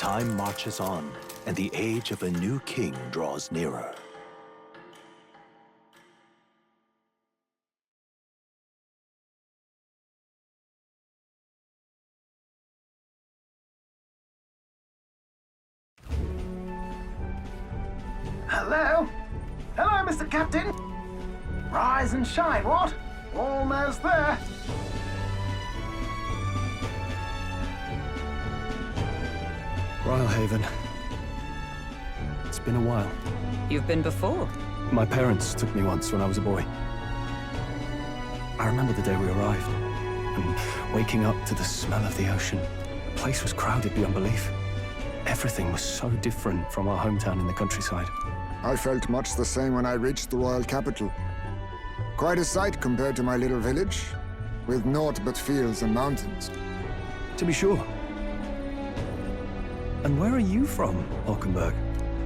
Time marches on, and the age of a new king draws nearer. Hello? Hello, Mr. Captain. Rise and shine, what? Almost there. Rhylehaven. It's been a while. You've been before? My parents took me once when I was a boy. I remember the day we arrived, and waking up to the smell of the ocean. The place was crowded beyond belief. Everything was so different from our hometown in the countryside. I felt much the same when I reached the royal capital. Quite a sight compared to my little village, with naught but fields and mountains. To be sure. And where are you from, Hulkenberg?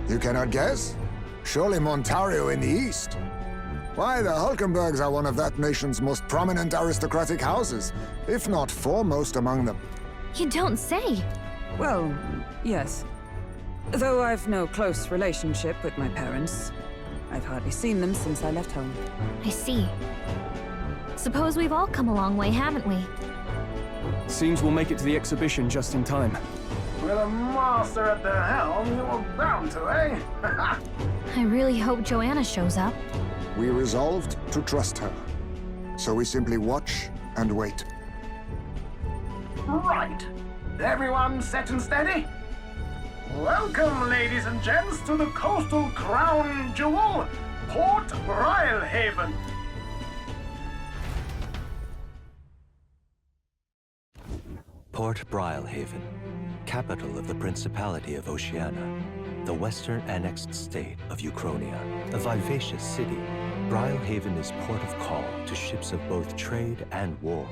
You cannot guess? Surely Montario in the east. Why, the Hulkenbergs are one of that nation's most prominent aristocratic houses, if not foremost among them. You don't say. Well, yes. Though I've no close relationship with my parents. I've hardly seen them since I left home. I see. Suppose we've all come a long way, haven't we? Seems we'll make it to the exhibition just in time. With a master at the helm, you were bound to, eh? I really hope Joanna shows up. We resolved to trust her. So we simply watch and wait. Right. Everyone set and steady? Welcome, ladies and gents, to the coastal crown jewel, Port Rhylehaven. Port Rhylehaven, capital of the Principality of Oceania, the western annexed state of Euchronia. A vivacious city, Rhylehaven is port of call to ships of both trade and war,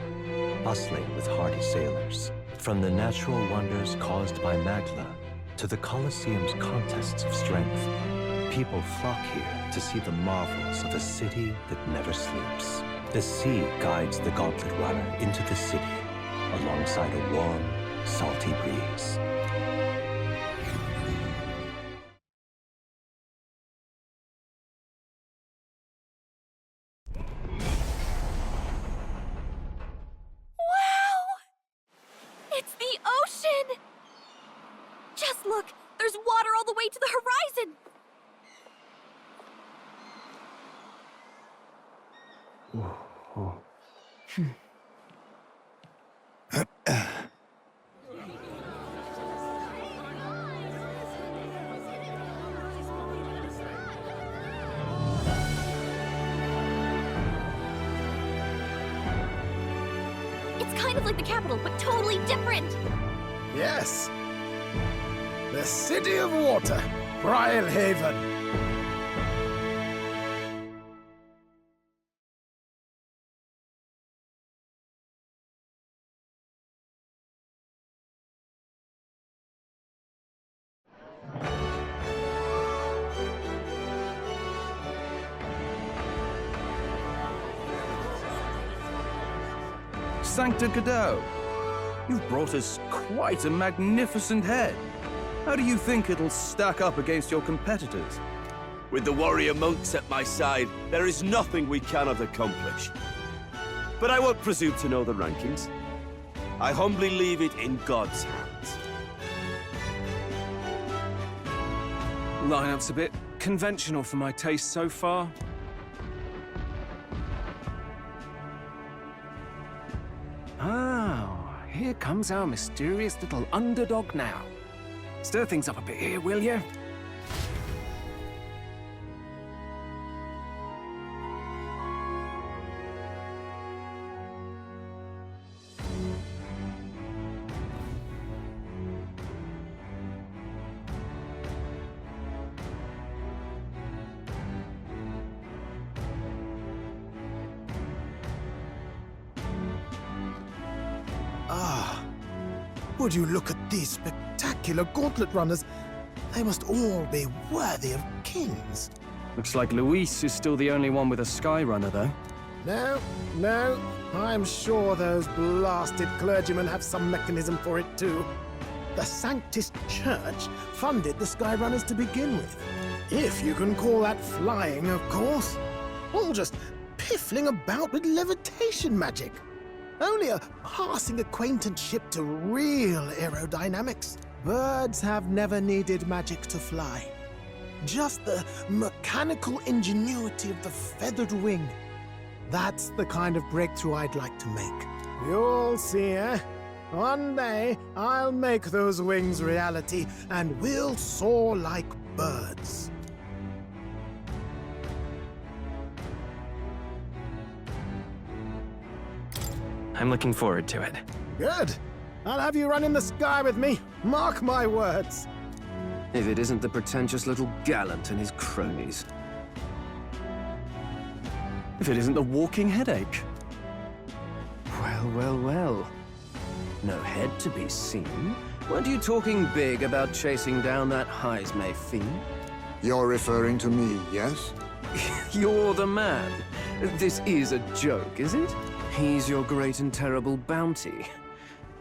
bustling with hardy sailors. From the natural wonders caused by Magla to the Colosseum's contests of strength, people flock here to see the marvels of a city that never sleeps. The sea guides the gauntlet runner into the city, alongside a warm, salty breeze. Wow! It's the ocean! Just look! There's water all the way to the horizon! It's kind of like the capital, but totally different! Yes. The City of Water, Rhylehaven. Sancta Cadeau, you've brought us quite a magnificent head. How do you think it'll stack up against your competitors? With the warrior monks at my side, there is nothing we cannot accomplish. But I won't presume to know the rankings. I humbly leave it in God's hands. Lineup's a bit conventional for my taste so far. Oh, here comes our mysterious little underdog now. Stir things up a bit here, will you? Would you look at these spectacular gauntlet runners? They must all be worthy of kings. Looks like Luis is still the only one with a sky runner, though. No, I'm sure those blasted clergymen have some mechanism for it too. the Sanctus Church funded the Skyrunners to begin with. If you can call that flying, of course. All just piffling about with levitation magic. Only a passing acquaintanceship to real aerodynamics. Birds have never needed magic to fly. Just the mechanical ingenuity of the feathered wing. That's the kind of breakthrough I'd like to make. You'll see, eh? One day, I'll make those wings reality, and we'll soar like birds. I'm looking forward to it. Good. I'll have you run in the sky with me. Mark my words. If it isn't the pretentious little gallant and his cronies. If it isn't the walking headache. Well, well, well. No head to be seen. Weren't you talking big about chasing down that Heismay fiend? You're referring to me, yes? You're the man. This is a joke, is it? He's your great and terrible bounty.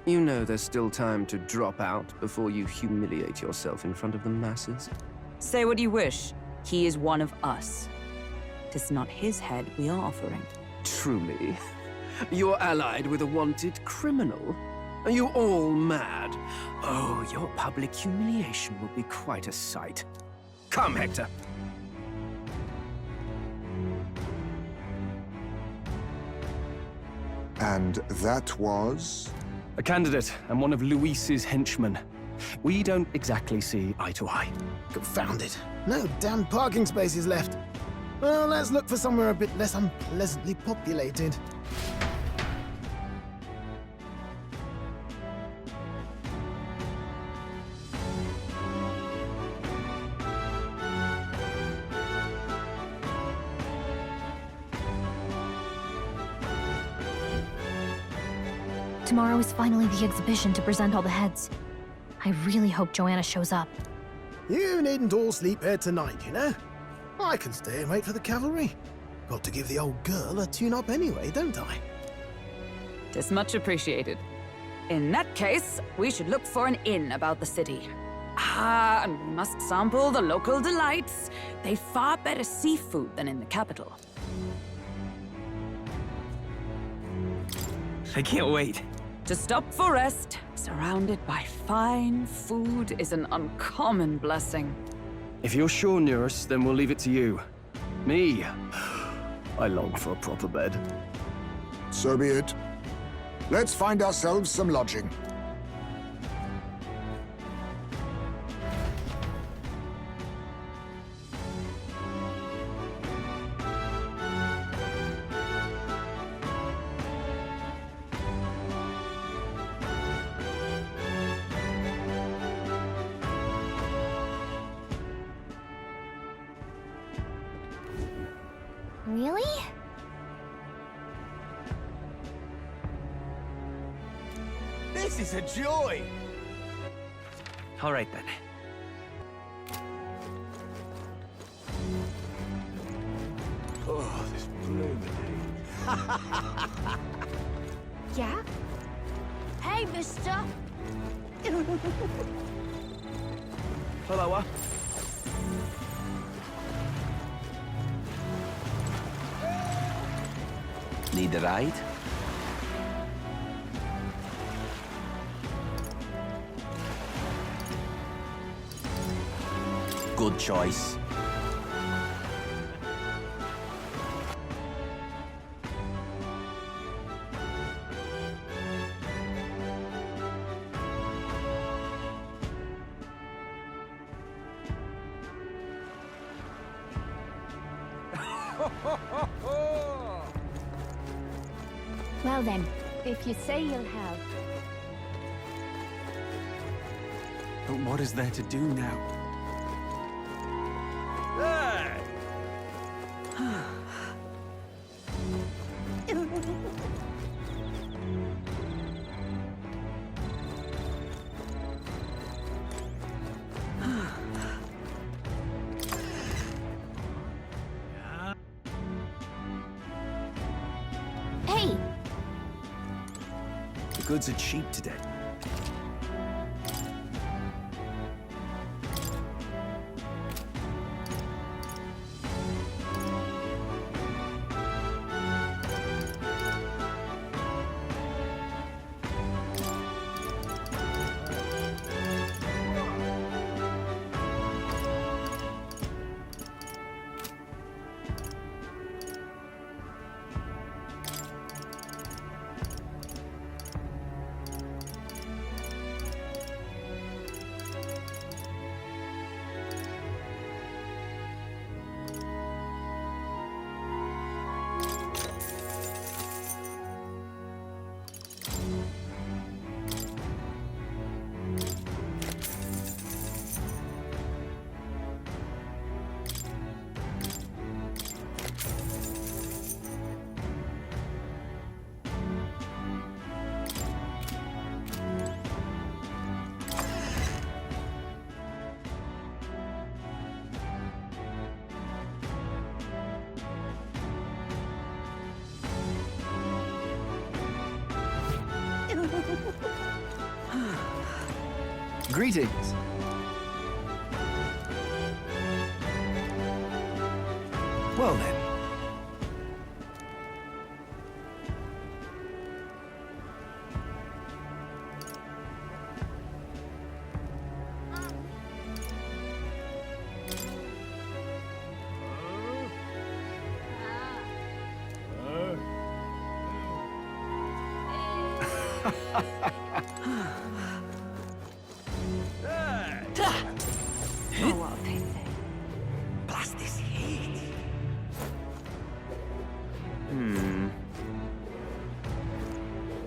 You know there's still time to drop out before you humiliate yourself in front of the masses. Say what you wish. He is one of us. Tis not his head we are offering. Truly? You're allied with a wanted criminal? Are you all mad? Oh, your public humiliation will be quite a sight. Come, Hector. And that was? A candidate and one of Luis's henchmen. We don't exactly see eye to eye. Confound it. No damn parking spaces left. Well, let's look for somewhere a bit less unpleasantly populated. Tomorrow is finally the exhibition to present all the heads. I really hope Joanna shows up. You needn't all sleep here tonight, you know? I can stay and wait for the cavalry. Got to give the old girl a tune-up anyway, don't I? Tis much appreciated. In that case, we should look for an inn about the city. Ah, and we must sample the local delights. They've far better seafood than in the capital. I can't wait. To stop for rest, surrounded by fine food, is an uncommon blessing. If you're sure, Nurse, then we'll leave it to you. Me, I long for a proper bed. So be it. Let's find ourselves some lodging. Really? This is a joy! All right, then. Oh, this blooming Yeah? Hey, mister! Hello, Need a ride? Good choice. Well then, if you say you'll have... But what is there to do now? Hey! Hey! The goods are cheap today. Greetings. Well then.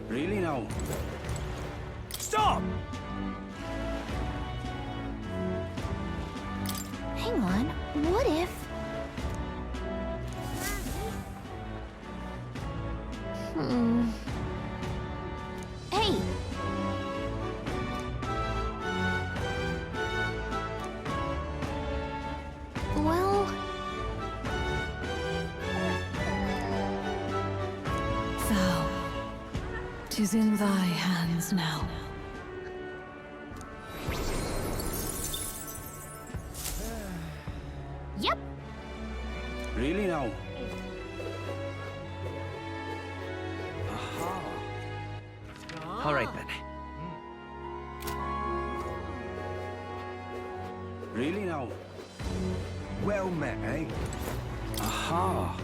Really now? Stop! Hang on, what if... Hey! Well... Thou, 'tis in thy hands now. Yep! Really now? All right, then. Really now? Well met, eh? Aha!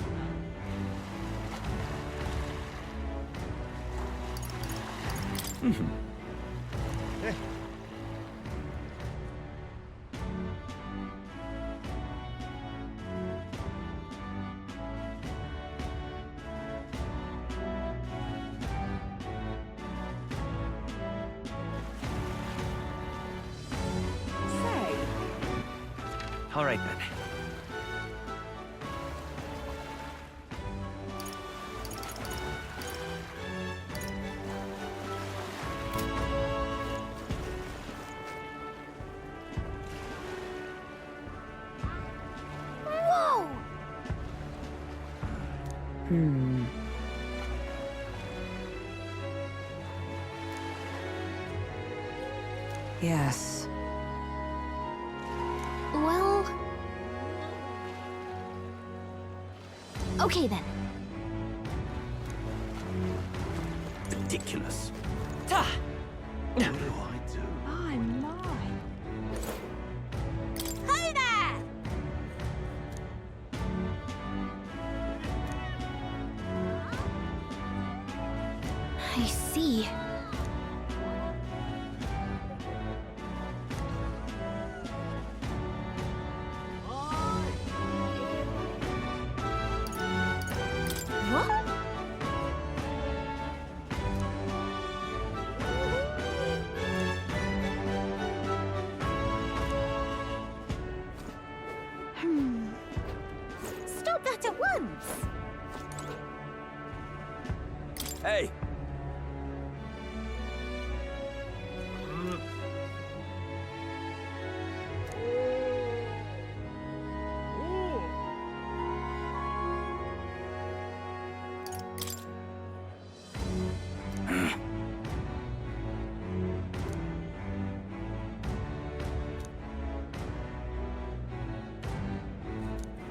All right, then. Whoa! Yes. Well... Okay then. Ridiculous. Ta! What do I do? I'm mine. Hi there! I see. What? Stop that at once! Hey!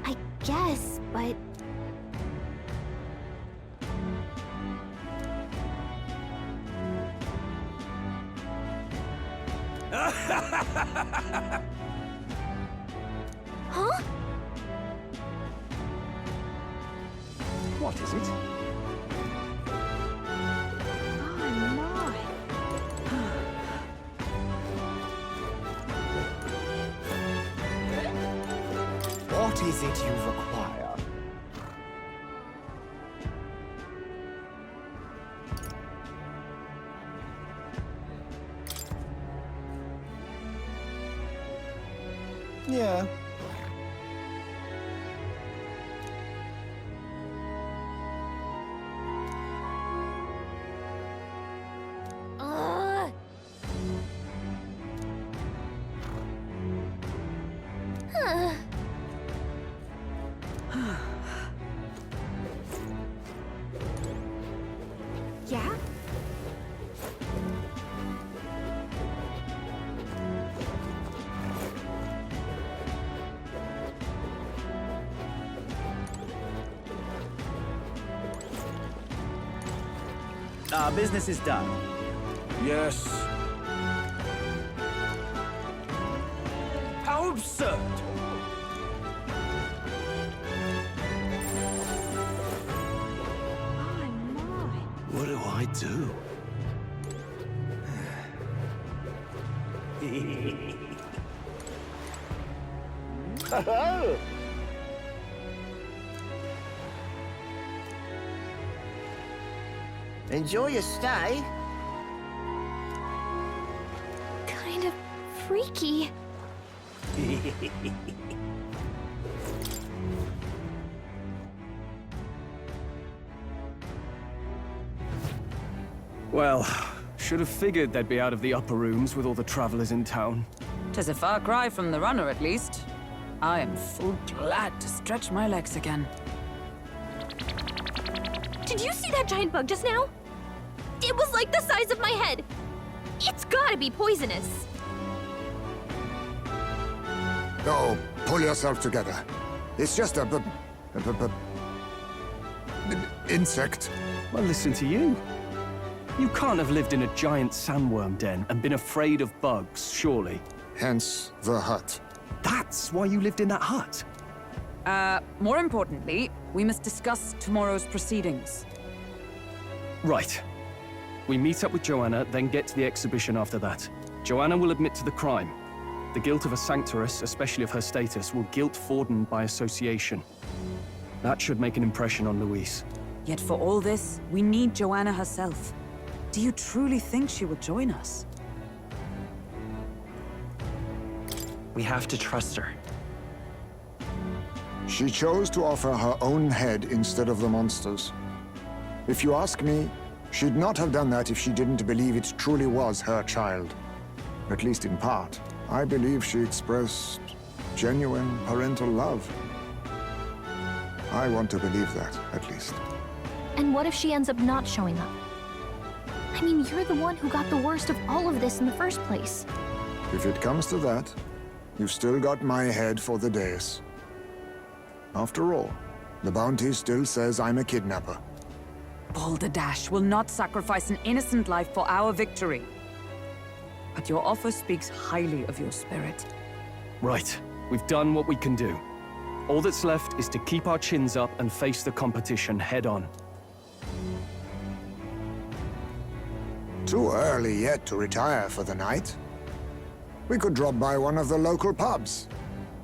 I guess, but... Huh? What is it? I'm mine. What is it you require? Yeah. Ugh. Huh. Yeah? Our business is done. Yes. How absurd! What do I do? Enjoy your stay. Kind of freaky. Well, should have figured they'd be out of the upper rooms with all the travelers in town. 'Tis a far cry from the runner, at least. I am full glad to stretch my legs again. Did you see that giant bug just now? It was like the size of my head. It's gotta be poisonous. Oh, pull yourself together. It's just a insect. Well, listen to you. You can't have lived in a giant sandworm den and been afraid of bugs, surely. Hence the hut. That's why you lived in that hut. More importantly, we must discuss tomorrow's proceedings. Right. We meet up with Joanna, then get to the exhibition after that. Joanna will admit to the crime. The guilt of a sanctoress, especially of her status, will guilt Forden by association. That should make an impression on Louise. Yet for all this, we need Joanna herself. Do you truly think she will join us? We have to trust her. She chose to offer her own head instead of the monster's. If you ask me, she'd not have done that if she didn't believe it truly was her child. At least in part. I believe she expressed genuine parental love. I want to believe that, at least. And what if she ends up not showing up? I mean, you're the one who got the worst of all of this in the first place. If it comes to that, you've still got my head for the dais. After all, the bounty still says I'm a kidnapper. Balderdash will not sacrifice an innocent life for our victory. But your offer speaks highly of your spirit. Right. We've done what we can do. All that's left is to keep our chins up and face the competition head on. Too early yet to retire for the night. We could drop by one of the local pubs.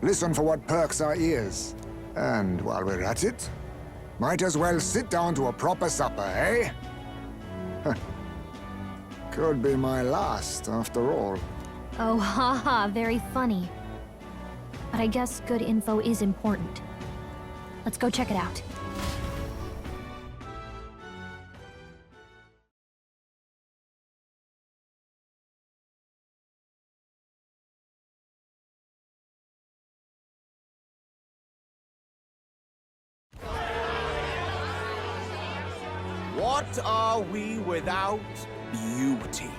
Listen for what perks our ears. And while we're at it, might as well sit down to a proper supper, eh? Could be my last, after all. Oh, haha, very funny. But I guess good info is important. Let's go check it out. What are we without beauty?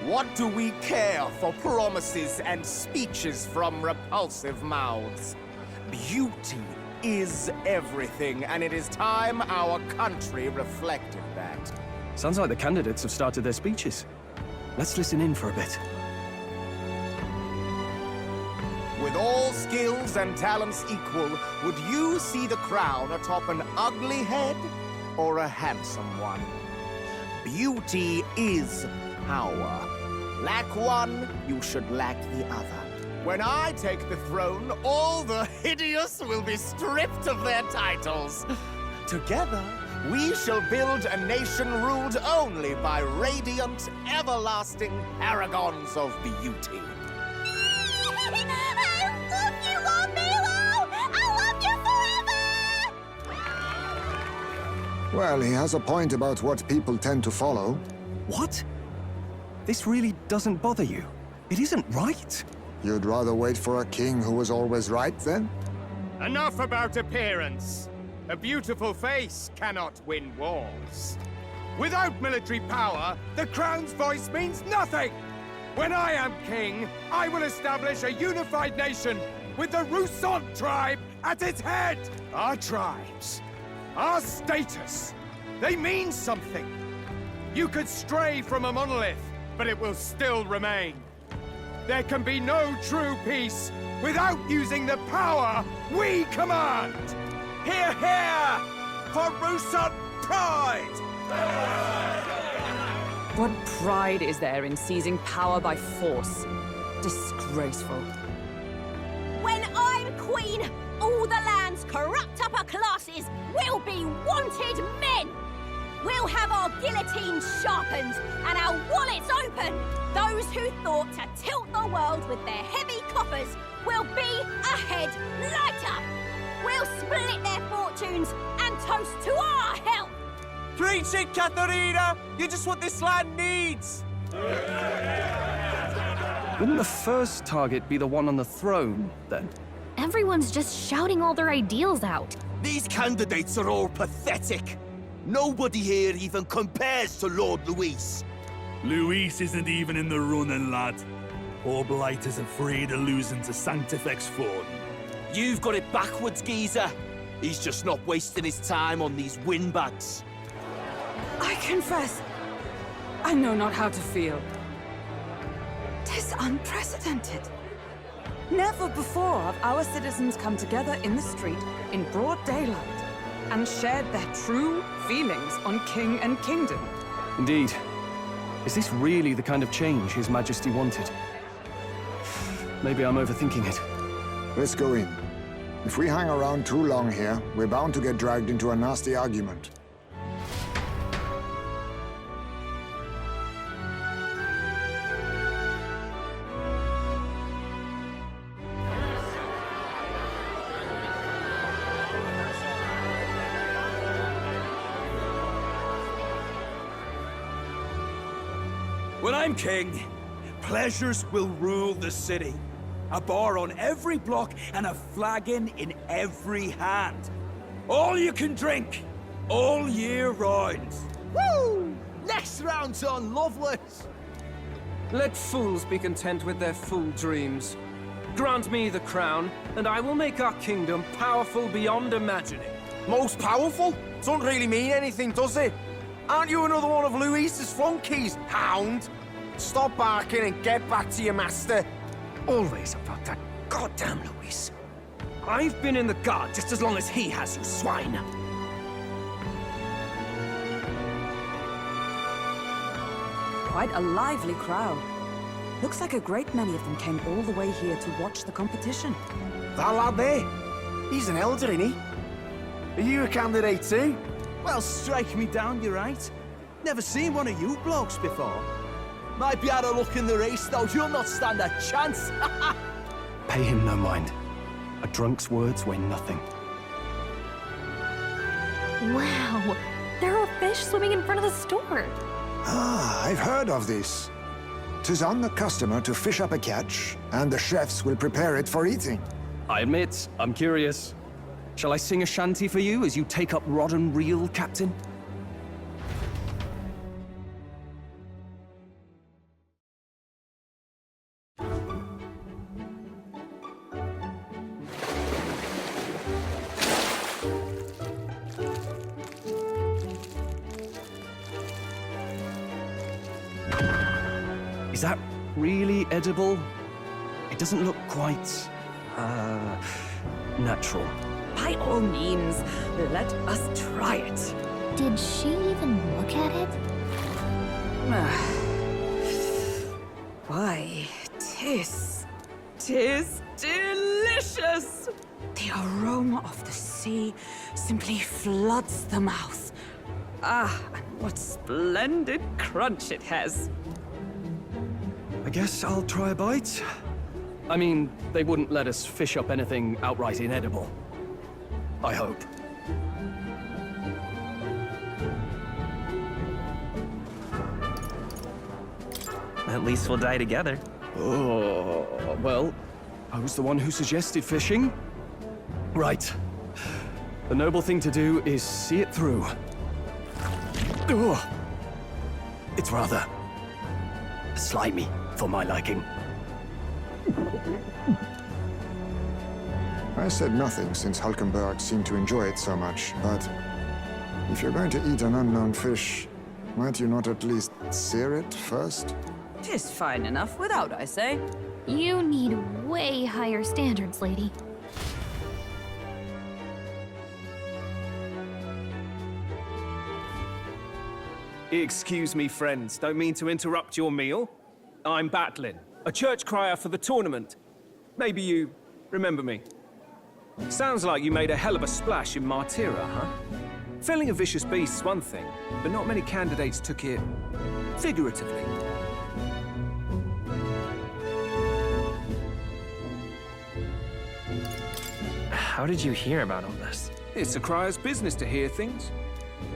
What do we care for promises and speeches from repulsive mouths? Beauty is everything, and it is time our country reflected that. Sounds like the candidates have started their speeches. Let's listen in for a bit. With all skills and talents equal, would you see the crown atop an ugly head or a handsome one? Beauty is power. Lack one, you should lack the other. When I take the throne, all the hideous will be stripped of their titles. Together, we shall build a nation ruled only by radiant, everlasting paragons of beauty. I love you, Lord Milo! I love you forever! Well, he has a point about what people tend to follow. What? This really doesn't bother you? It isn't right. You'd rather wait for a king who was always right, then? Enough about appearance. A beautiful face cannot win wars. Without military power, the crown's voice means nothing. When I am king, I will establish a unified nation with the Rousseau tribe at its head. Our tribes, our status, they mean something. You could stray from a monolith, but it will still remain. There can be no true peace without using the power we command! Hear, hear! For Rusan pride! What pride is there in seizing power by force? Disgraceful. When I'm queen, all the land's corrupt upper classes will be wanted men! We'll have our guillotines sharpened and our wallets open! Those who thought to tilt the world with their heavy coffers will be a head lighter! We'll split their fortunes and toast to our health! Preach it, Katharina! You're just what this land needs! Wouldn't the first target be the one on the throne, then? Everyone's just shouting all their ideals out. These candidates are all pathetic. Nobody here even compares to Lord Luis. Luis isn't even in the running, lad. Poor Blight is afraid of losing to Sanctifex Ford. You've got it backwards, geezer. He's just not wasting his time on these windbags. I confess, I know not how to feel. 'Tis unprecedented. Never before have our citizens come together in the street in broad daylight and shared their true feelings on king and kingdom. Indeed. Is this really the kind of change His Majesty wanted? Maybe I'm overthinking it. Let's go in. If we hang around too long here, we're bound to get dragged into a nasty argument. When I'm king, pleasures will rule the city. A bar on every block and a flagon in every hand. All you can drink, all year round. Woo! Next round's on Loveless! Let fools be content with their fool dreams. Grant me the crown, and I will make our kingdom powerful beyond imagining. Most powerful? Doesn't really mean anything, does it? Aren't you another one of Luis's flunkies, hound? Stop barking and get back to your master. Always about that goddamn Luis. I've been in the guard just as long as he has, you swine. Quite a lively crowd. Looks like a great many of them came all the way here to watch the competition. That lad there, he's an elder, isn't he? Are you a candidate too? Well, strike me down, you're right. Never seen one of you blokes before. Might be had a look in the race, though. You'll not stand a chance. Pay him no mind. A drunk's words weigh nothing. Wow, there are fish swimming in front of the store. Ah, I've heard of this. 'Tis on the customer to fish up a catch, and the chefs will prepare it for eating. I admit, I'm curious. Shall I sing a shanty for you as you take up rod and reel, Captain? Is that really edible? It doesn't look quite, natural. By all means, let us try it. Did she even look at it? Why, tis delicious! The aroma of the sea simply floods the mouth. Ah, and what splendid crunch it has. I guess I'll try a bite. I mean, they wouldn't let us fish up anything outright inedible. I hope. At least we'll die together. Oh, well, I was the one who suggested fishing. Right. The noble thing to do is see it through. Oh, it's rather slimy for my liking. I said nothing since Hulkenberg seemed to enjoy it so much, but if you're going to eat an unknown fish, Might you not at least sear it first? 'Tis fine enough without, I say. You need way higher standards, lady. Excuse me, friends. Don't mean to interrupt your meal. I'm Batlin, a church crier for the tournament. Maybe you remember me. Sounds like you made a hell of a splash in Martyra, huh? Felling a vicious beast's one thing, but not many candidates took it figuratively. How did you hear about all this? It's a crier's business to hear things.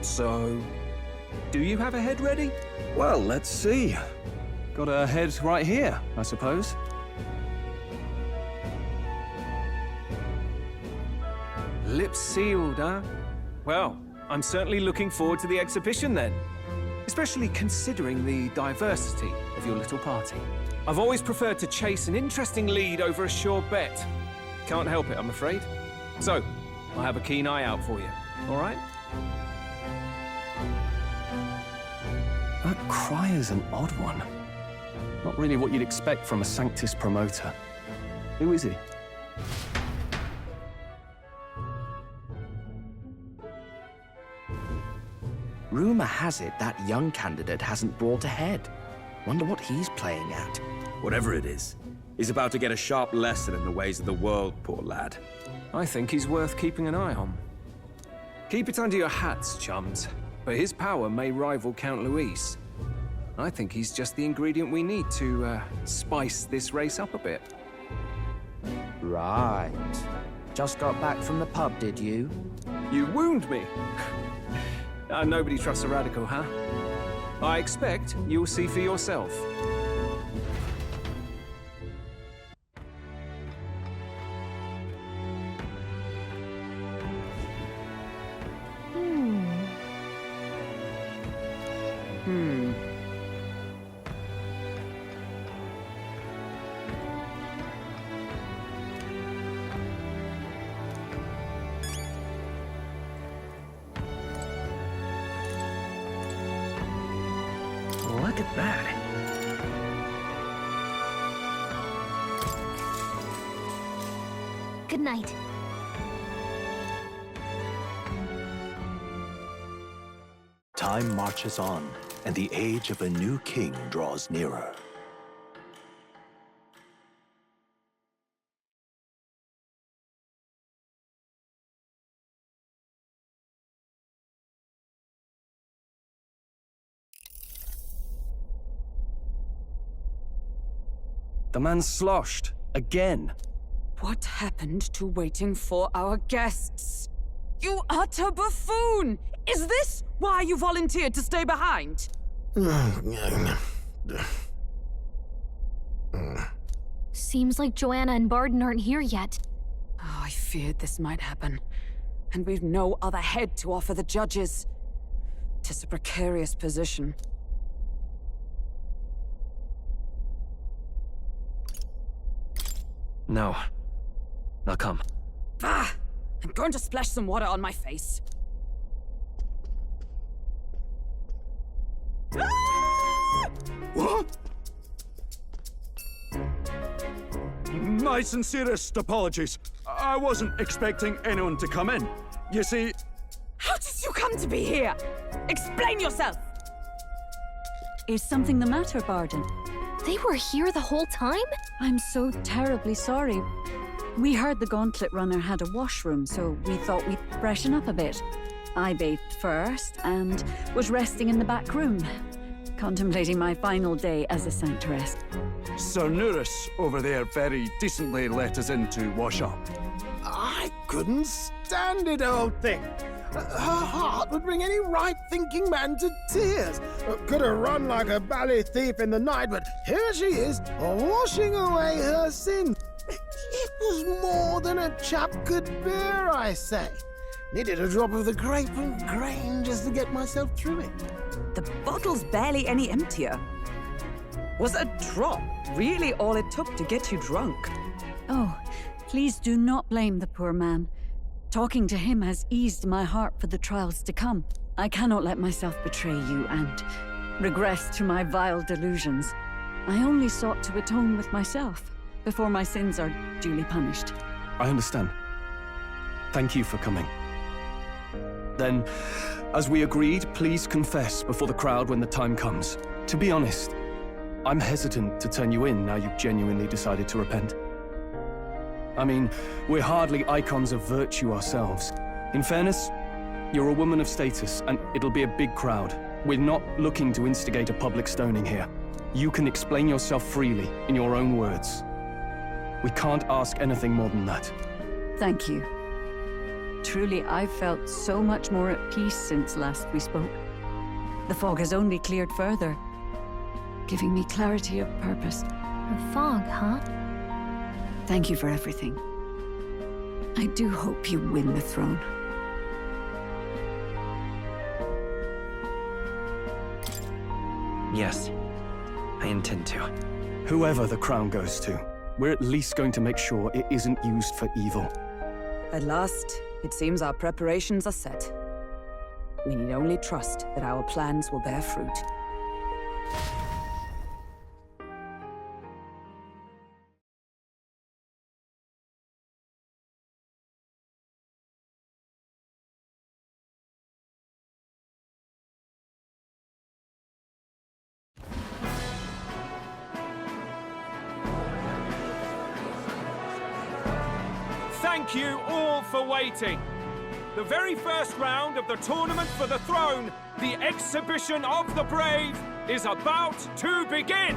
So, do you have a head ready? Well, let's see. Got a head right here, I suppose. Lips sealed, huh? Well, I'm certainly looking forward to the exhibition then. Especially considering the diversity of your little party. I've always preferred to chase an interesting lead over a sure bet. Can't help it, I'm afraid. So, I'll have a keen eye out for you, all right? That crier's an odd one. Not really what you'd expect from a Sanctus promoter. Who is he? Rumor has it that young candidate hasn't brought ahead. Wonder what he's playing at. Whatever it is, he's about to get a sharp lesson in the ways of the world, poor lad. I think he's worth keeping an eye on. Keep it under your hats, chums. But his power may rival Count Luis. I think he's just the ingredient we need to spice this race up a bit. Right. Just got back from the pub, did you? You wound me! Nobody trusts a radical, huh? I expect you'll see for yourself. Look at that. Good night. Time marches on, and the age of a new king draws nearer. The man's sloshed. Again. What happened to waiting for our guests? You utter buffoon! Is this why you volunteered to stay behind? Seems like Joanna and Barden aren't here yet. Oh, I feared this might happen. And we've no other head to offer the judges. 'Tis a precarious position. No. Now come. Ah! I'm going to splash some water on my face. What? My sincerest apologies. I wasn't expecting anyone to come in. You see... How did you come to be here? Explain yourself! Is something the matter, Barden? They were here the whole time? I'm so terribly sorry. We heard the Gauntlet Runner had a washroom, so we thought we'd freshen up a bit. I bathed first and was resting in the back room, contemplating my final day as a sanctuaress. Sir Nuris over there very decently let us in to wash up. I couldn't stand it, old thing. Her heart would bring any right-thinking man to tears. Could have run like a bally thief in the night, but here she is, washing away her sins. It was more than a chap could bear, I say. Needed a drop of the grape and grain just to get myself through it. The bottle's barely any emptier. Was a drop really all it took to get you drunk? Oh, please do not blame the poor man. Talking to him has eased my heart for the trials to come. I cannot let myself betray you and regress to my vile delusions. I only sought to atone with myself before my sins are duly punished. I understand. Thank you for coming. Then, as we agreed, please confess before the crowd when the time comes. To be honest, I'm hesitant to turn you in now you've genuinely decided to repent. I mean, we're hardly icons of virtue ourselves. In fairness, you're a woman of status, and it'll be a big crowd. We're not looking to instigate a public stoning here. You can explain yourself freely, in your own words. We can't ask anything more than that. Thank you. Truly, I've felt so much more at peace since last we spoke. The fog has only cleared further, giving me clarity of purpose. The fog, huh? Thank you for everything. I do hope you win the throne. Yes, I intend to. Whoever the crown goes to, we're at least going to make sure it isn't used for evil. At last, it seems our preparations are set. We need only trust that our plans will bear fruit. Thank you all for waiting. The very first round of the tournament for the throne, the exhibition of the brave, is about to begin.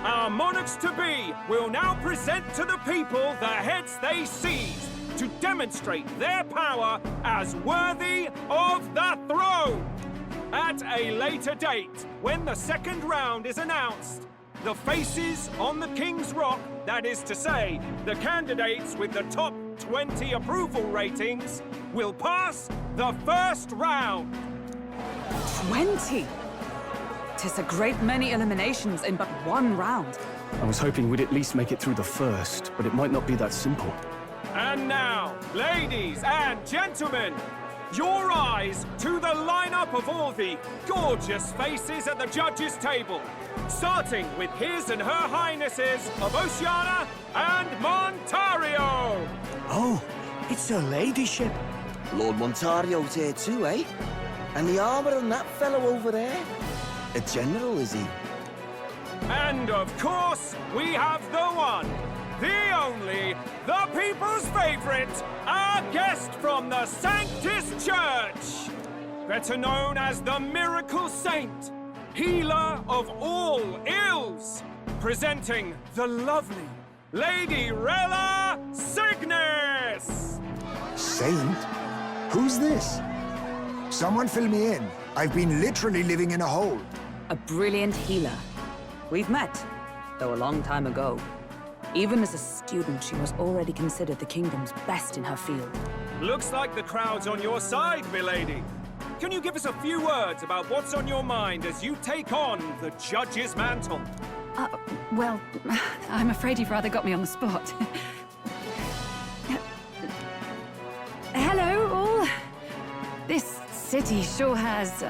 Our monarchs-to-be will now present to the people the heads they seized to demonstrate their power as worthy of the throne. At a later date, when the second round is announced, the faces on the King's Rock, that is to say, the candidates with the top 20 approval ratings, will pass the first round. 20? 'Tis a great many eliminations in but one round. I was hoping we'd at least make it through the first, but it might not be that simple. And now, ladies and gentlemen, your eyes to the lineup of all the gorgeous faces at the judges' table, starting with His and Her Highnesses of Oceania and Montario. Oh, it's her ladyship. Lord Montario's here too, eh? And the armor on that fellow over there? A general, is he? And of course, we have the one, the only, the people's favorite, our guest from the Sanctus Church, better known as the Miracle Saint, healer of all ills, presenting the lovely Lady Rella Cygnus! Saint? Who's this? Someone fill me in. I've been literally living in a hole. A brilliant healer. We've met, though a long time ago. Even as a student, she was already considered the kingdom's best in her field. Looks like the crowd's on your side, milady. Can you give us a few words about what's on your mind as you take on the judge's mantle? Well, I'm afraid you've rather got me on the spot. Hello, all. This city sure has,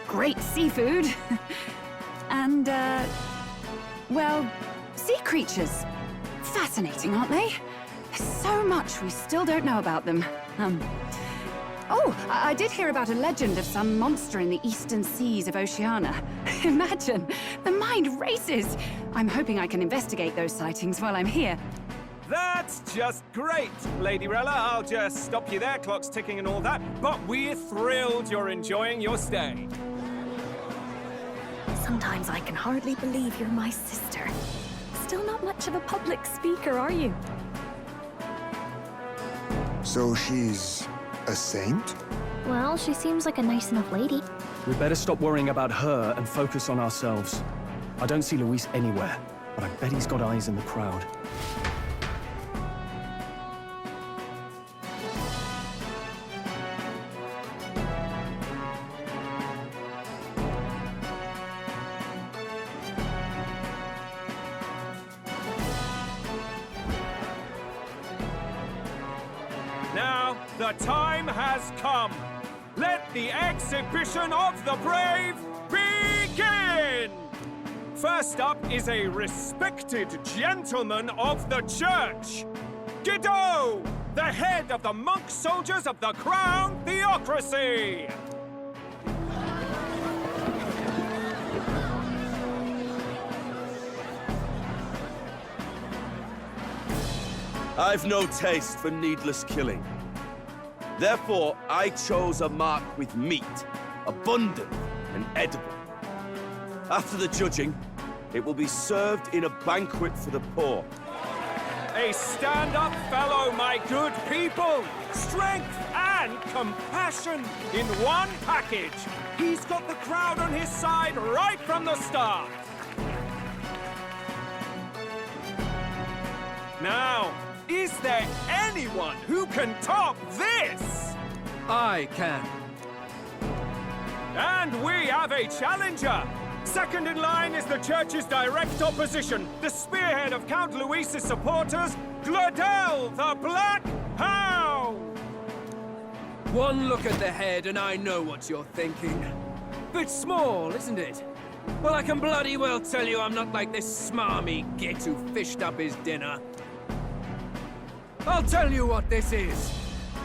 great seafood. And, well, sea creatures. Fascinating, aren't they? There's so much we still don't know about them. Oh, I did hear about a legend of some monster in the eastern seas of Oceania. Imagine, the mind races. I'm hoping I can investigate those sightings while I'm here. That's just great, Lady Rella. I'll just stop you there, clock's ticking and all that. But we're thrilled you're enjoying your stay. Sometimes I can hardly believe you're my sister. Still not much of a public speaker, are you? So she's a saint? Well, she seems like a nice enough lady. We better stop worrying about her and focus on ourselves. I don't see Luis anywhere, but I bet he's got eyes in the crowd. Now, the time has come. Let the exhibition of the brave begin! First up is a respected gentleman of the church. Godot, the head of the monk soldiers of the Crown Theocracy. I've no taste for needless killing. Therefore, I chose a mark with meat, abundant and edible. After the judging, it will be served in a banquet for the poor. A stand-up fellow, my good people! Strength and compassion in one package. He's got the crowd on his side right from the start. Now, is there anyone who can top this? I can. And we have a challenger. Second in line is the church's direct opposition, the spearhead of Count Luis's supporters, Glodell the Black Hound! One look at the head and I know what you're thinking. Bit small, isn't it? Well, I can bloody well tell you I'm not like this smarmy git who fished up his dinner. I'll tell you what this is.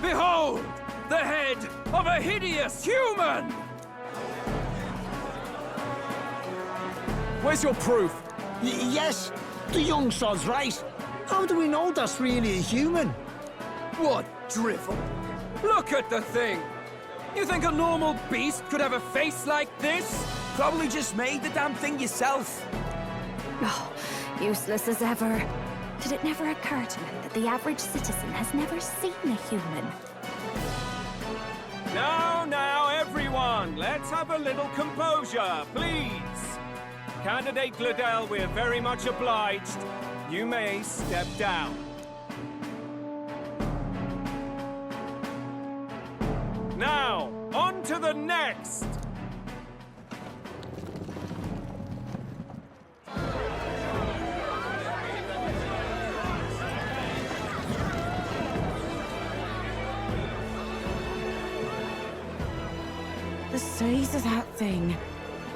Behold, the head of a hideous human! Where's your proof? Yes, the young sod's right. How do we know that's really a human? What drivel? Look at the thing! You think a normal beast could have a face like this? Probably just made the damn thing yourself. Oh, useless as ever. Did it never occur to him that the average citizen has never seen a human? Now, everyone, let's have a little composure, please. Candidate Glodell, we're very much obliged. You may step down. Now, on to the next. The size of that thing.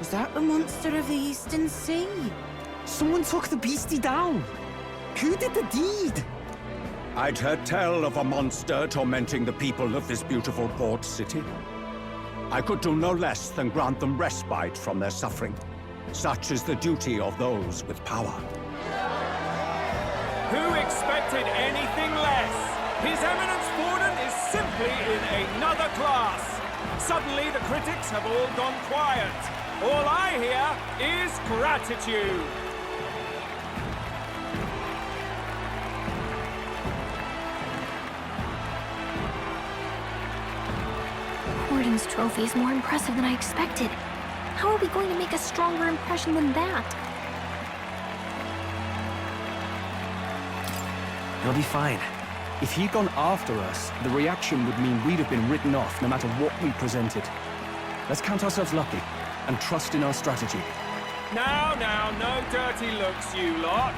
Was that the monster of the Eastern Sea? Someone took the beastie down. Who did the deed? I'd heard tell of a monster tormenting the people of this beautiful port city. I could do no less than grant them respite from their suffering. Such is the duty of those with power. Who expected anything less? His Eminence Borden is simply in another class. Suddenly the critics have all gone quiet. All I hear is gratitude. Borden's trophy is more impressive than I expected. How are we going to make a stronger impression than that? He'll be fine. If he'd gone after us, the reaction would mean we'd have been written off no matter what we presented. Let's count ourselves lucky and trust in our strategy. Now, no dirty looks, you lot.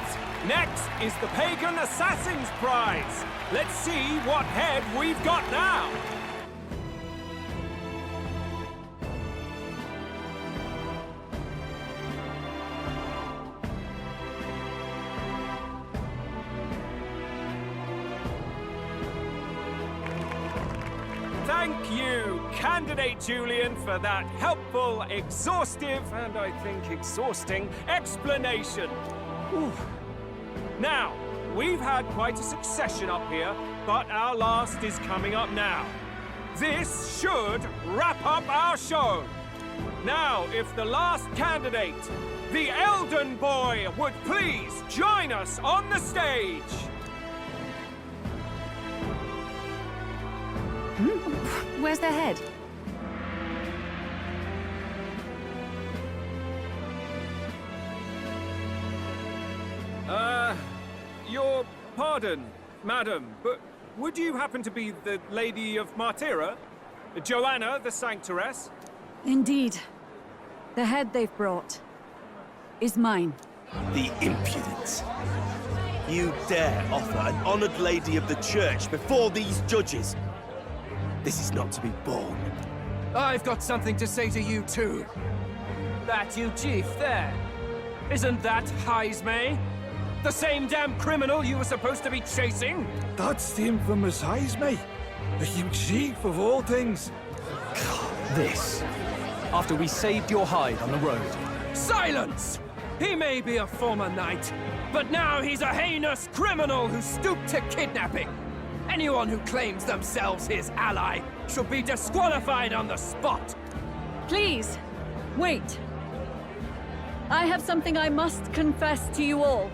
Next is the Pagan Assassin's Prize. Let's see what head we've got now. Thank you, Candidate Julian, for that helpful, exhaustive, and I think exhausting explanation. Whew. Now, we've had quite a succession up here, but our last is coming up now. This should wrap up our show. Now, if the last candidate, the Elden Boy, would please join us on the stage. Where's the head? Your pardon, madam, but would you happen to be the Lady of Martyra? Joanna, the Sanctoress? Indeed. The head they've brought is mine. The impudence. You dare offer an honored lady of the church before these judges? This is not to be borne. I've got something to say to you too. That you, Chief, there? Isn't that Heismay? The same damn criminal you were supposed to be chasing? That's the infamous Heismay. The you chief of all things. This. After we saved your hide on the road. Silence! He may be a former knight, but now he's a heinous criminal who stooped to kidnapping. Anyone who claims themselves his ally should be disqualified on the spot. Please, wait. I have something I must confess to you all.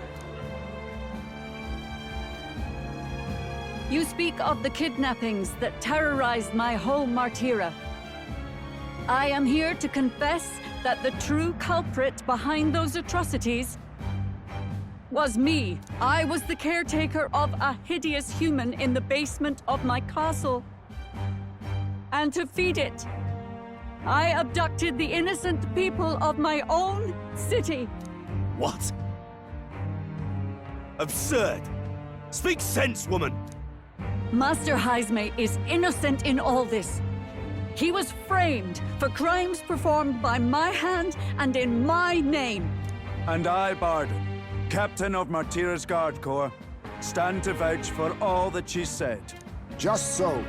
You speak of the kidnappings that terrorized my home, Martira. I am here to confess that the true culprit behind those atrocities was me. I was the caretaker of a hideous human in the basement of my castle. And to feed it, I abducted the innocent people of my own city. What? Absurd! Speak sense, woman! Master Heismay is innocent in all this. He was framed for crimes performed by my hand and in my name. And I, Barden, captain of Martira's Guard Corps, stand to vouch for all that she said. Just so.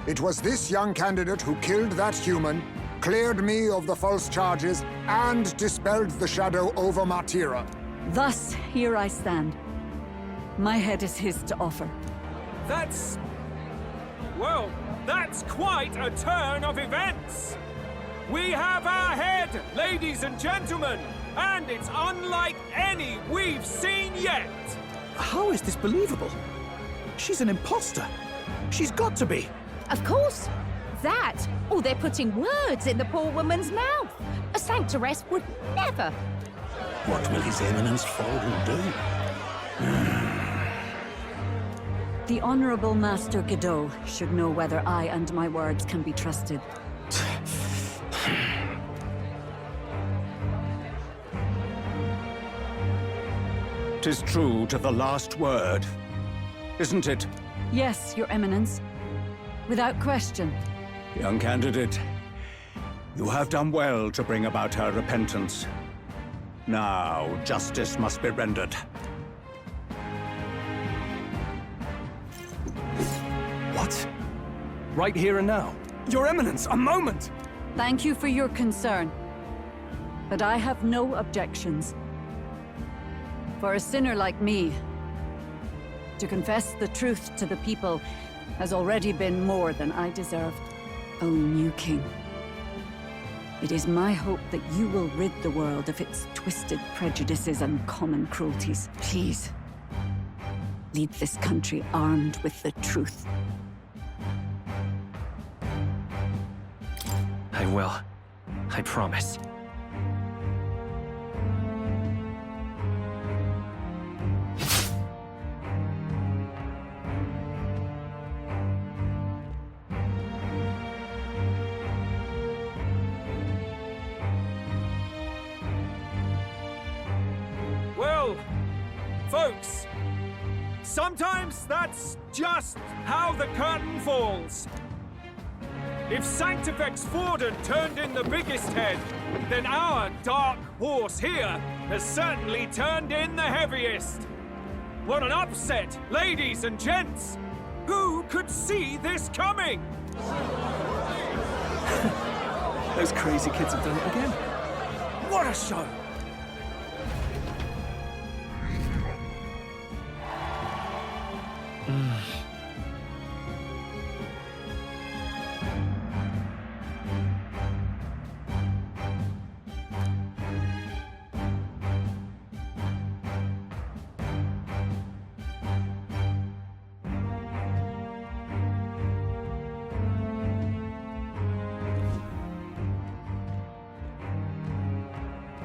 It was this young candidate who killed that human, cleared me of the false charges, and dispelled the shadow over Martira. Thus, here I stand. My head is his to offer. Well, that's quite a turn of events. We have our head, ladies and gentlemen, and it's unlike any we've seen yet. How is this believable? She's an imposter. She's got to be. Of course. That, or they're putting words in the poor woman's mouth. A sanctoress would never. What will His Eminence Forden do? The Honorable Master Godot should know whether I and my words can be trusted. 'Tis true to the last word, isn't it? Yes, Your Eminence. Without question. Young candidate, you have done well to bring about her repentance. Now, justice must be rendered. What? Right here and now? Your Eminence, a moment! Thank you for your concern. But I have no objections. For a sinner like me, to confess the truth to the people has already been more than I deserved. O new king, it is my hope that you will rid the world of its twisted prejudices and common cruelties. Please, lead this country armed with the truth. I will. I promise. Well, folks, sometimes that's just how the curtain falls. If Sanctifex Forden turned in the biggest head, then our dark horse here has certainly turned in the heaviest. What an upset, ladies and gents! Who could see this coming? Those crazy kids have done it again. What a show!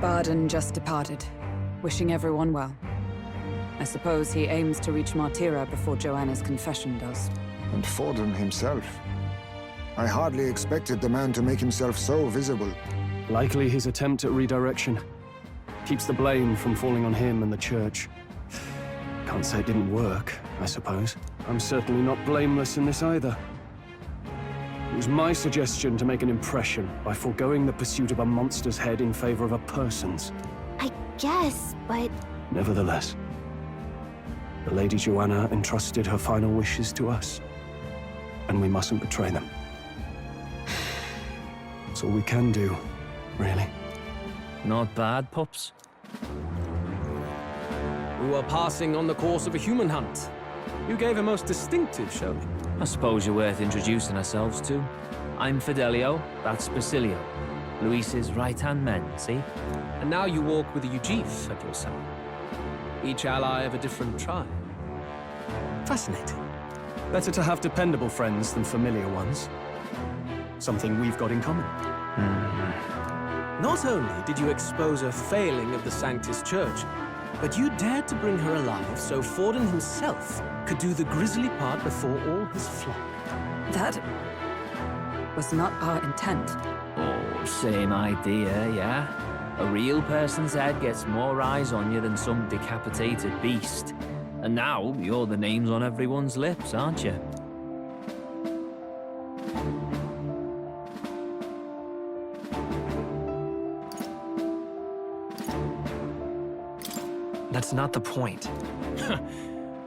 Barden just departed, wishing everyone well. I suppose he aims to reach Martira before Joanna's confession does. And Forden himself. I hardly expected the man to make himself so visible. Likely his attempt at redirection. Keeps the blame from falling on him and the church. Can't say it didn't work, I suppose. I'm certainly not blameless in this either. It was my suggestion to make an impression by foregoing the pursuit of a monster's head in favor of a person's. I guess, but... Nevertheless, the Lady Joanna entrusted her final wishes to us, and we mustn't betray them. That's all we can do, really. Not bad, pups. We were passing on the course of a human hunt. You gave a most distinctive showing. I suppose you're worth introducing ourselves to. I'm Fidelio, that's Basilio. Luis's right-hand men, see? And now you walk with a Ujif at your side. Each ally of a different tribe. Fascinating. Better to have dependable friends than familiar ones. Something we've got in common. Not only did you expose a failing of the Sanctus Church, but you dared to bring her alive so Forden himself could do the grisly part before all his flock. That was not our intent. Oh, same idea, yeah? A real person's head gets more eyes on you than some decapitated beast. And now, you're the names on everyone's lips, aren't you? That's not the point.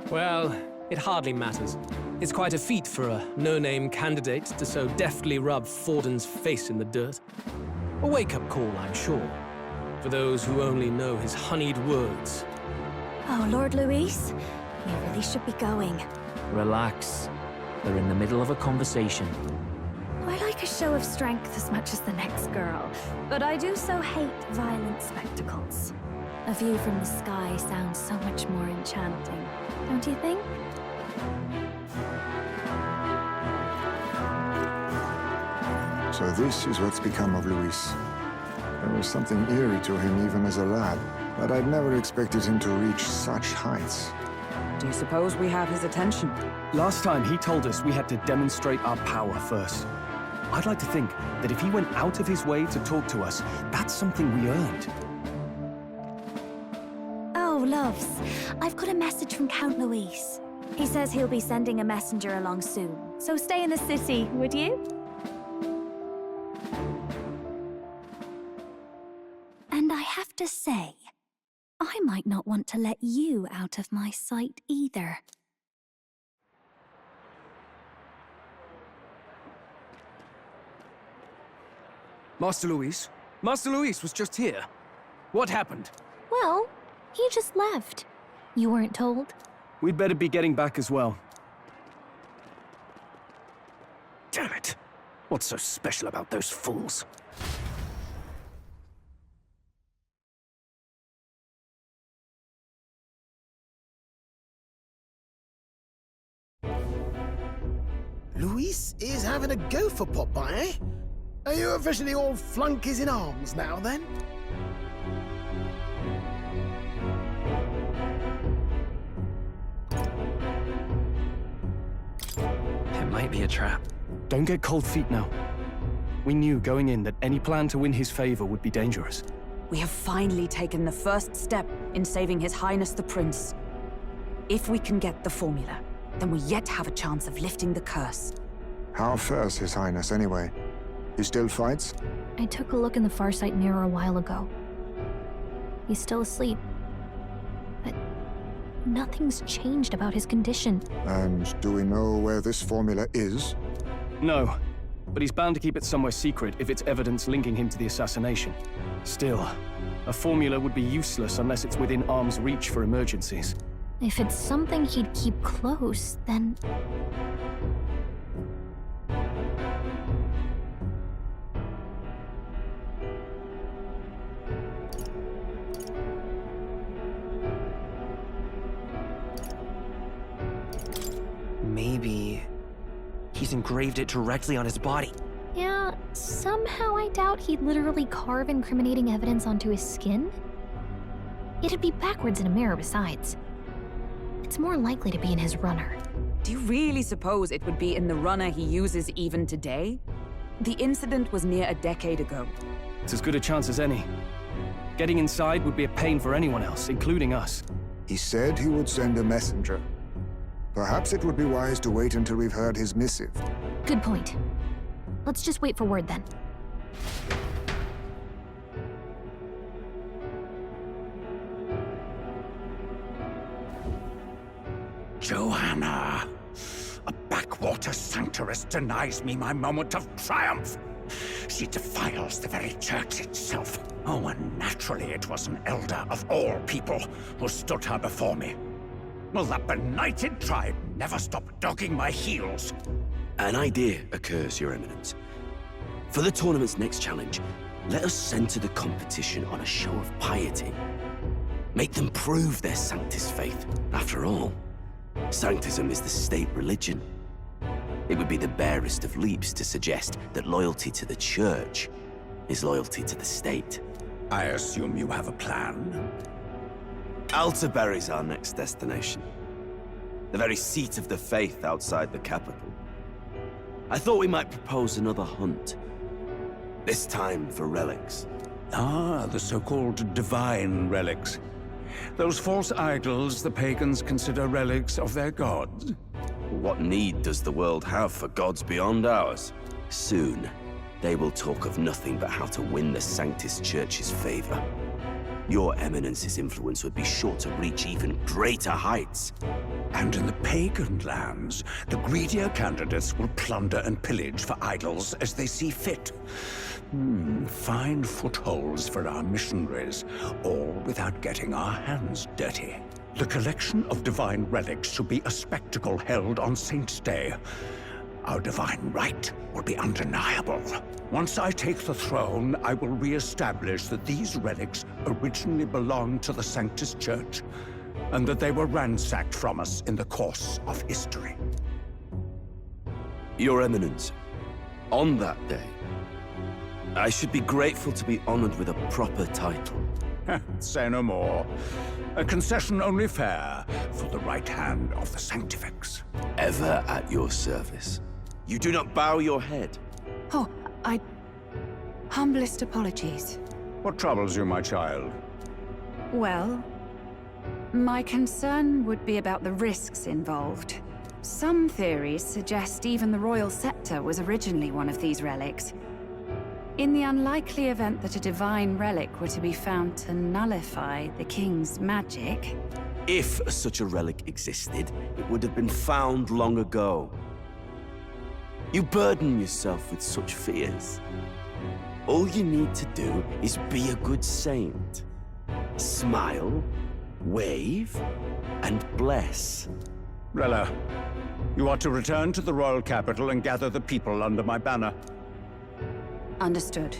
Well, it hardly matters. It's quite a feat for a no-name candidate to so deftly rub Forden's face in the dirt. A wake-up call, I'm sure, for those who only know his honeyed words. Oh, Lord Luis, we really should be going. Relax. They're in the middle of a conversation. I like a show of strength as much as the next girl, but I do so hate violent spectacles. A view from the sky sounds so much more enchanting, don't you think? So this is what's become of Luis. There was something eerie to him even as a lad, but I'd never expected him to reach such heights. Do you suppose we have his attention? Last time he told us we had to demonstrate our power first. I'd like to think that if he went out of his way to talk to us, that's something we earned. Oh, loves, I've got a message from Count Luis. He says he'll be sending a messenger along soon, so stay in the city, would you? And I have to say, I might not want to let you out of my sight either. Master Luis? Master Luis was just here. What happened? Well, he just left. You weren't told? We'd better be getting back as well. Damn it! What's so special about those fools? Luis is having a go for Popeye, eh? Are you officially all flunkies in arms now, then? It might be a trap. Don't get cold feet now. We knew going in that any plan to win his favor would be dangerous. We have finally taken the first step in saving His Highness the Prince. If we can get the formula, then we yet have a chance of lifting the curse. How fares His Highness, anyway? He still fights? I took a look in the Farsight mirror a while ago. He's still asleep. But nothing's changed about his condition. And do we know where this formula is? No, but he's bound to keep it somewhere secret if it's evidence linking him to the assassination. Still, a formula would be useless unless it's within arm's reach for emergencies. If it's something he'd keep close, then... Maybe he's engraved it directly on his body. Yeah, somehow I doubt he'd literally carve incriminating evidence onto his skin. It'd be backwards in a mirror besides. It's more likely to be in his runner. Do you really suppose it would be in the runner he uses even today? The incident was near a decade ago. It's as good a chance as any. Getting inside would be a pain for anyone else, including us. He said he would send a messenger. Perhaps it would be wise to wait until we've heard his missive. Good point. Let's just wait for word then. Joanna! A backwater sanctuaress denies me my moment of triumph! She defiles the very church itself. Oh, and naturally it was an elder of all people who stood her before me. Will that benighted tribe never stop dogging my heels? An idea occurs, Your Eminence. For the tournament's next challenge, let us center the competition on a show of piety. Make them prove their Sanctus faith. After all, Sanctism is the state religion. It would be the barest of leaps to suggest that loyalty to the Church is loyalty to the state. I assume you have a plan? Altaberry's our next destination. The very seat of the faith outside the capital. I thought we might propose another hunt. This time for relics. Ah, the so-called divine relics. Those false idols the pagans consider relics of their gods. What need does the world have for gods beyond ours? Soon, they will talk of nothing but how to win the Sanctus Church's favor. Your Eminence's influence would be sure to reach even greater heights. And in the pagan lands, the greedier candidates will plunder and pillage for idols as they see fit. Fine footholds for our missionaries, all without getting our hands dirty. The collection of divine relics should be a spectacle held on Saint's Day. Our divine right will be undeniable. Once I take the throne, I will re-establish that these relics originally belonged to the Sanctus Church, and that they were ransacked from us in the course of history. Your Eminence, on that day, I should be grateful to be honored with a proper title. Say no more. A concession only fair for the right hand of the Sanctifex. Ever at your service. You do not bow your head. Oh, humblest apologies. What troubles you, my child? Well, my concern would be about the risks involved. Some theories suggest even the royal scepter was originally one of these relics. In the unlikely event that a divine relic were to be found to nullify the king's magic... If such a relic existed, it would have been found long ago. You burden yourself with such fears. All you need to do is be a good saint. Smile, wave, and bless. Rella, you are to return to the royal capital and gather the people under my banner. Understood.